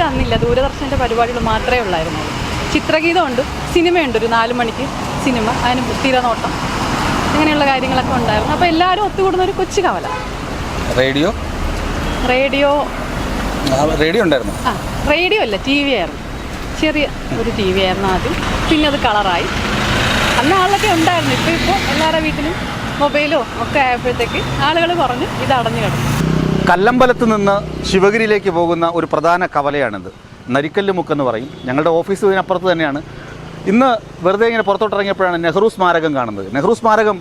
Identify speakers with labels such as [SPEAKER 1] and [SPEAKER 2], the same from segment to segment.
[SPEAKER 1] അന്നില്ല, ദൂരദർശൻ്റെ പരിപാടികൾ മാത്രമേ ഉള്ളായിരുന്നു. ചിത്രഗീതമുണ്ട്, സിനിമയുണ്ട്, ഒരു 4 മണിക്ക് സിനിമ, അതിന് തിരനോട്ടം, അങ്ങനെയുള്ള കാര്യങ്ങളൊക്കെ ഉണ്ടായിരുന്നു. അപ്പോൾ എല്ലാവരും ഒത്തുകൂടുന്ന ഒരു കൊച്ചു കവല.
[SPEAKER 2] റേഡിയോ ഉണ്ടായിരുന്നു?
[SPEAKER 1] ആ, റേഡിയോ അല്ല, ടി വി ആയിരുന്നു. ചെറിയ ഒരു ടി വി ആയിരുന്നു ആദ്യം, പിന്നെ അത് കളറായി. അന്ന് ആളൊക്കെ ഉണ്ടായിരുന്നു. ഇപ്പോൾ എല്ലാവരുടെ വീട്ടിലും മൊബൈലോ ഒക്കെ ആയപ്പോഴത്തേക്ക് ആളുകൾ കുറഞ്ഞു, ഇത് അടഞ്ഞു കിടന്നു.
[SPEAKER 2] കല്ലമ്പലത്ത് നിന്ന് ശിവഗിരിയിലേക്ക് പോകുന്ന ഒരു പ്രധാന കവലയാണിത്. നരിക്കല്ല് മുക്കെന്ന് പറയും. ഞങ്ങളുടെ ഓഫീസ് ഇതിനപ്പുറത്ത് തന്നെയാണ്. ഇന്ന് വെറുതെ ഇങ്ങനെ പുറത്തോട്ടിറങ്ങിയപ്പോഴാണ് നെഹ്റു സ്മാരകം കാണുന്നത്. നെഹ്റു സ്മാരകം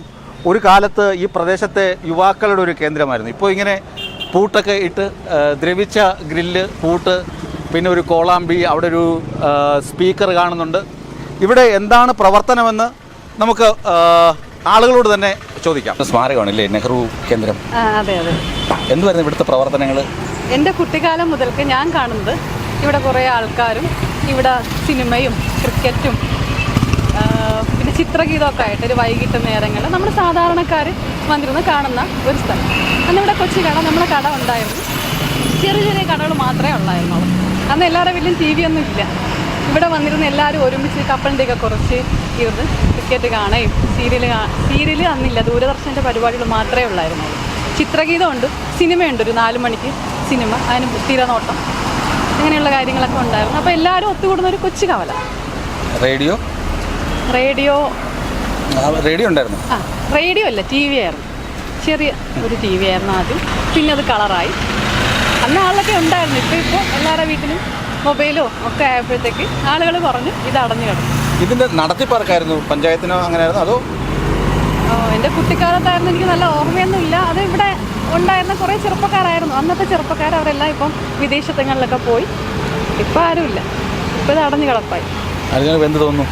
[SPEAKER 2] ഒരു കാലത്ത് ഈ പ്രദേശത്തെ യുവാക്കളുടെ ഒരു കേന്ദ്രമായിരുന്നു. ഇപ്പോൾ ഇങ്ങനെ പൂട്ടൊക്കെ ഇട്ട് ദ്രവിച്ച ഗ്രില്ല്, പൂട്ട്, പിന്നെ ഒരു കോളാമ്പി, അവിടെ ഒരു സ്പീക്കർ കാണുന്നുണ്ട്. ഇവിടെ എന്താണ് പ്രവർത്തനമെന്ന് നമുക്ക് ആളുകളോട് തന്നെ ചോദിക്കാം. സ്മാരകമാണല്ലേ നെഹ്റു കേന്ദ്രം?
[SPEAKER 1] അതെ അതെ.
[SPEAKER 2] എന്തുവായിരുന്നു ഇവിടുത്തെ പ്രവർത്തനങ്ങൾ?
[SPEAKER 1] എൻ്റെ കുട്ടിക്കാലം മുതൽക്ക് ഞാൻ കാണുന്നത് ഇവിടെ കുറേ ആൾക്കാരും ഇവിടെ സിനിമയും ക്രിക്കറ്റും പിന്നെ ചിത്രഗീതമൊക്കെ ആയിട്ട് ഒരു വൈകിട്ട് നേരങ്ങളിൽ നമ്മൾ സാധാരണക്കാർ വന്നിരുന്ന് കാണുന്ന ഒരു സ്ഥലം. അന്നിവിടെ കൊച്ചു കട, നമ്മുടെ കട ഉണ്ടായിരുന്നു. ചെറിയ ചെറിയ കടകൾ മാത്രമേ ഉള്ളായിരുന്നുള്ളൂ. അന്ന് എല്ലാവരുടെ വീട്ടിലും ടി വി ഒന്നും ഇല്ല. ഇവിടെ വന്നിരുന്ന് എല്ലാവരും ഒരുമിച്ച് കപ്പലിൻ്റെയൊക്കെ കുറച്ച് ഇരുന്ന് ക്രിക്കറ്റ് കാണുകയും സീരിയൽ അന്നില്ല, ദൂരദർശൻ്റെ പരിപാടികൾ മാത്രമേ ഉള്ളായിരുന്നുള്ളൂ. ചിത്രഗീതമുണ്ട്, സിനിമയുണ്ട്, ഒരു 4 മണിക്ക് സിനിമ, അതിന് തിരനോട്ടം, അങ്ങനെയുള്ള കാര്യങ്ങളൊക്കെ ഉണ്ടായിരുന്നു. അപ്പോൾ എല്ലാവരും ഒത്തുകൂടുന്ന ഒരു കൊച്ചു കവല.
[SPEAKER 2] റേഡിയോ ഉണ്ടായിരുന്നു?
[SPEAKER 1] ആ, റേഡിയോ അല്ല, ടി വി ആയിരുന്നു. ചെറിയ ഒരു ടി വി ആയിരുന്നു ആദ്യം, പിന്നെ അത് കളറായി. അന്ന് ആളൊക്കെ ഉണ്ടായിരുന്നു. ഇപ്പോൾ എല്ലാവരുടെ വീട്ടിലും മൊബൈലോ ഒക്കെ ആയപ്പോഴത്തേക്ക് ആളുകൾ കുറഞ്ഞു, ഇത് അടഞ്ഞു കിടന്നു.
[SPEAKER 2] ഇതിൻ്റെ നടത്തിപ്പാർക്കായിരുന്നു? പഞ്ചായത്തിനോ അങ്ങനെയായിരുന്നു അതോ?
[SPEAKER 1] എൻ്റെ കുട്ടിക്കാലത്തായിരുന്നു. എനിക്ക് നല്ല ഓർമ്മയൊന്നുമില്ല. അത് ഇവിടെ ഉണ്ടായിരുന്ന കുറേ ചെറുപ്പക്കാരായിരുന്നു. അന്നത്തെ ചെറുപ്പക്കാർ അവരെല്ലാം ഇപ്പം വിദേശങ്ങളിലൊക്കെ പോയി. ഇപ്പം ആരുമില്ല. ഇപ്പോൾ ഇത് അടഞ്ഞു കിടപ്പായി.
[SPEAKER 2] എന്ത് തോന്നുന്നു?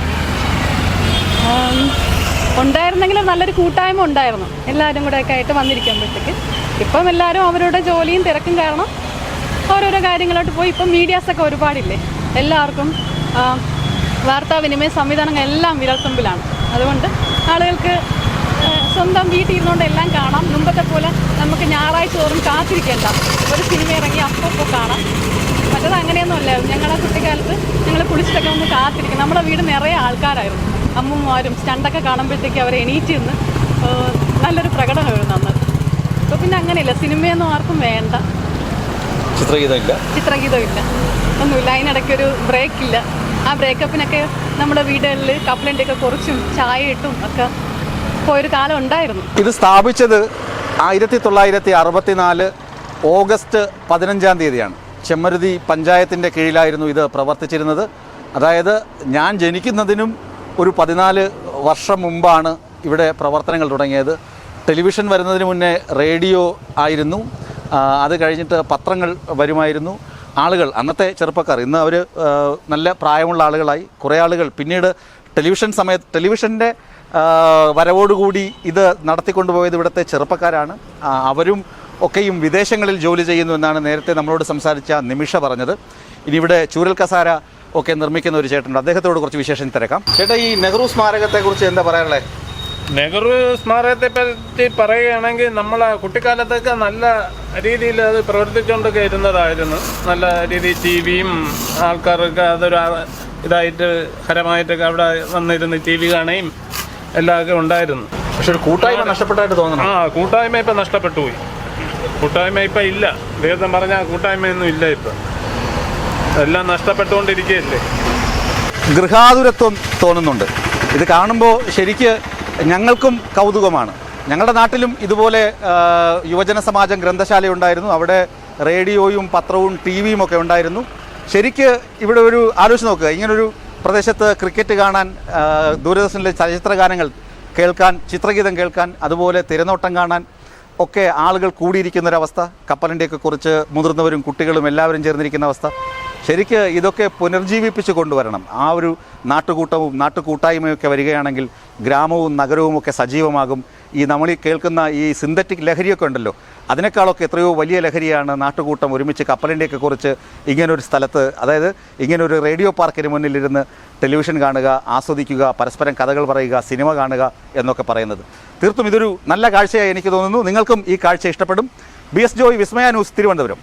[SPEAKER 1] ഉണ്ടായിരുന്നെങ്കിലും നല്ലൊരു കൂട്ടായ്മ ഉണ്ടായിരുന്നു, എല്ലാവരും കൂടെയൊക്കെ ആയിട്ട് വന്നിരിക്കുമ്പോഴത്തേക്ക്. ഇപ്പം എല്ലാവരും അവരുടെ ജോലിയും തിരക്കും കാരണം ഓരോരോ കാര്യങ്ങളോട്ട് പോയി. ഇപ്പം മീഡിയാസൊക്കെ ഒരുപാടില്ലേ, എല്ലാവർക്കും വാർത്താവിനിമയ സംവിധാനങ്ങൾ എല്ലാം വിരൽത്തുമ്പിലാണ്. അതുകൊണ്ട് ആളുകൾക്ക് സ്വന്തം വീട്ടിൽ ഇരുന്നുകൊണ്ട് എല്ലാം കാണാം. മുമ്പത്തെ പോലെ നമുക്ക് ഞായറാഴ്ച തോറും കാത്തിരിക്കേണ്ട, ഒരു സിനിമ ഇറങ്ങി അപ്പോൾ കാണാം. മറ്റത് അങ്ങനെയൊന്നും അല്ലായിരുന്നു. ഞങ്ങളുടെ കുട്ടിക്കാലത്ത് ഞങ്ങൾ കുളിച്ചിട്ടൊക്കെ ഒന്ന് കാത്തിരിക്കും. നമ്മുടെ വീട് നിറയെ ആൾക്കാരായിരുന്നു. അമ്മമാരും സ്റ്റണ്ടൊക്കെ കാണുമ്പോഴത്തേക്ക് അവരെ എണീറ്റ് നിന്ന് നല്ലൊരു പ്രകടനമായിരുന്നു അന്ന്. ഇപ്പോൾ പിന്നെ അങ്ങനെയില്ല, സിനിമയൊന്നും ആർക്കും വേണ്ട, ചിത്രഗീതമില്ല, ഒന്നുമില്ല. അതിനിടയ്ക്കൊരു ബ്രേക്കില്ല. ആ ബ്രേക്കപ്പിനൊക്കെ നമ്മുടെ വീടുകളിൽ കപ്പലിൻ്റെയൊക്കെ കുറച്ചും ചായ ഇട്ടും ഒക്കെ പോയൊരു കാലം ഉണ്ടായിരുന്നു.
[SPEAKER 2] ഇത് സ്ഥാപിച്ചത് 1964 ഓഗസ്റ്റ് 15-ാം തീയതിയാണ്. ചെമ്മരുതി പഞ്ചായത്തിൻ്റെ കീഴിലായിരുന്നു ഇത് പ്രവർത്തിച്ചിരുന്നത്. അതായത് ഞാൻ ജനിക്കുന്നതിനും ഒരു 14 വർഷം മുമ്പാണ് ഇവിടെ പ്രവർത്തനങ്ങൾ തുടങ്ങിയത്. ടെലിവിഷൻ വരുന്നതിന് മുന്നേ റേഡിയോ ആയിരുന്നു. അത് കഴിഞ്ഞിട്ട് പത്രങ്ങൾ വരുമായിരുന്നു. ആളുകൾ, അന്നത്തെ ചെറുപ്പക്കാർ, ഇന്ന് അവർ നല്ല പ്രായമുള്ള ആളുകളായി. കുറേ ആളുകൾ പിന്നീട് ടെലിവിഷൻ്റെ വരവോടുകൂടി ഇത് നടത്തിക്കൊണ്ടുപോയത് ഇവിടുത്തെ ചെറുപ്പക്കാരാണ്. അവരും ഒക്കെയും വിദേശങ്ങളിൽ ജോലി ചെയ്യുന്നു എന്നാണ് നേരത്തെ നമ്മളോട് സംസാരിച്ച നിമിഷ പറഞ്ഞത്. ഇനി ഇവിടെ ചൂരൽ കസാര ഒക്കെ നിർമ്മിക്കുന്ന ഒരു ചേട്ടനുണ്ട്, അദ്ദേഹത്തോട് കുറച്ച് വിശേഷം തിരക്കാം. ചേട്ടാ, ഈ നെഹ്റു സ്മാരകത്തെക്കുറിച്ച് എന്താ പറയാനുള്ളത്?
[SPEAKER 3] നെഹ്റു സ്മാരകത്തെ പറ്റി പറയുകയാണെങ്കിൽ നമ്മളെ കുട്ടിക്കാലത്തൊക്കെ നല്ല രീതിയിൽ അത് പ്രവർത്തിച്ചുകൊണ്ടൊക്കെ ഇരുന്നതായിരുന്നു. നല്ല രീതിയിൽ ടി വിയും ആൾക്കാരൊക്കെ അതൊരു ഇതായിട്ട് ഹരമായിട്ടൊക്കെ അവിടെ വന്നിരുന്ന് ടി വി കാണുകയും എല്ലാമൊക്കെ ഉണ്ടായിരുന്നു.
[SPEAKER 2] പക്ഷെ ഒരു കൂട്ടായ്മ നഷ്ടപ്പെട്ടായിട്ട് തോന്നുന്നു.
[SPEAKER 3] കൂട്ടായ്മ ഇപ്പം നഷ്ടപ്പെട്ടു പോയി. കൂട്ടായ്മ ഇപ്പം ഇല്ല. വേദം പറഞ്ഞാൽ കൂട്ടായ്മയൊന്നും ഇല്ല. ഇപ്പം എല്ലാം നഷ്ടപ്പെട്ടുകൊണ്ടിരിക്കുകയല്ലേ.
[SPEAKER 2] ഗൃഹാതുരത്വം തോന്നുന്നുണ്ട്. ഇത് കാണുമ്പോൾ ശരിക്ക് ഞങ്ങൾക്കും കൗതുകമാണ്. ഞങ്ങളുടെ നാട്ടിലും ഇതുപോലെ യുവജന സമാജം ഗ്രന്ഥശാല ഉണ്ടായിരുന്നു. അവിടെ റേഡിയോയും പത്രവും ടി വിയും ഒക്കെ ഉണ്ടായിരുന്നു. ശരിക്ക് ഇവിടെ ഒരു ആലോചിച്ച് നോക്കുക, ഇങ്ങനൊരു പ്രദേശത്ത് ക്രിക്കറ്റ് കാണാൻ, ദൂരദർശനിലെ ചലച്ചിത്ര ഗാനങ്ങൾ കേൾക്കാൻ, ചിത്രഗീതം കേൾക്കാൻ, അതുപോലെ തിരനോട്ടം കാണാൻ ഒക്കെ ആളുകൾ കൂടിയിരിക്കുന്നൊരവസ്ഥ. കപ്പലിൻ്റെയൊക്കെ കുറിച്ച് മുതിർന്നവരും കുട്ടികളും എല്ലാവരും ചേർന്നിരിക്കുന്ന അവസ്ഥ. ശരിക്ക് ഇതൊക്കെ പുനർജീവിപ്പിച്ച് കൊണ്ടുവരണം. ആ ഒരു നാട്ടുകൂട്ടവും നാട്ടുകൂട്ടായ്മയൊക്കെ വരികയാണെങ്കിൽ ഗ്രാമവും നഗരവും ഒക്കെ സജീവമാകും. ഈ നമ്മൾ കേൾക്കുന്ന ഈ സിന്തറ്റിക് ലഹരിയൊക്കെ ഉണ്ടല്ലോ, അതിനേക്കാളൊക്കെ എത്രയോ വലിയ ലഹരിയാണ് നാട്ടുകൂട്ടം ഒരുമിച്ച് കപ്പലിൻ്റെയൊക്കെ കുറിച്ച് ഇങ്ങനൊരു സ്ഥലത്ത്, അതായത് ഇങ്ങനൊരു റേഡിയോ പാർക്കിന് മുന്നിലിരുന്ന് ടെലിവിഷൻ കാണുക, ആസ്വദിക്കുക, പരസ്പരം കഥകൾ പറയുക, സിനിമ കാണുക എന്നൊക്കെ പറയുന്നത്. തീർത്തും ഇതൊരു നല്ല കാഴ്ചയായി എനിക്ക് തോന്നുന്നു. നിങ്ങൾക്കും ഈ കാഴ്ച ഇഷ്ടപ്പെടും. BS ജോയ്, വിസ്മയ ന്യൂസ്, തിരുവനന്തപുരം.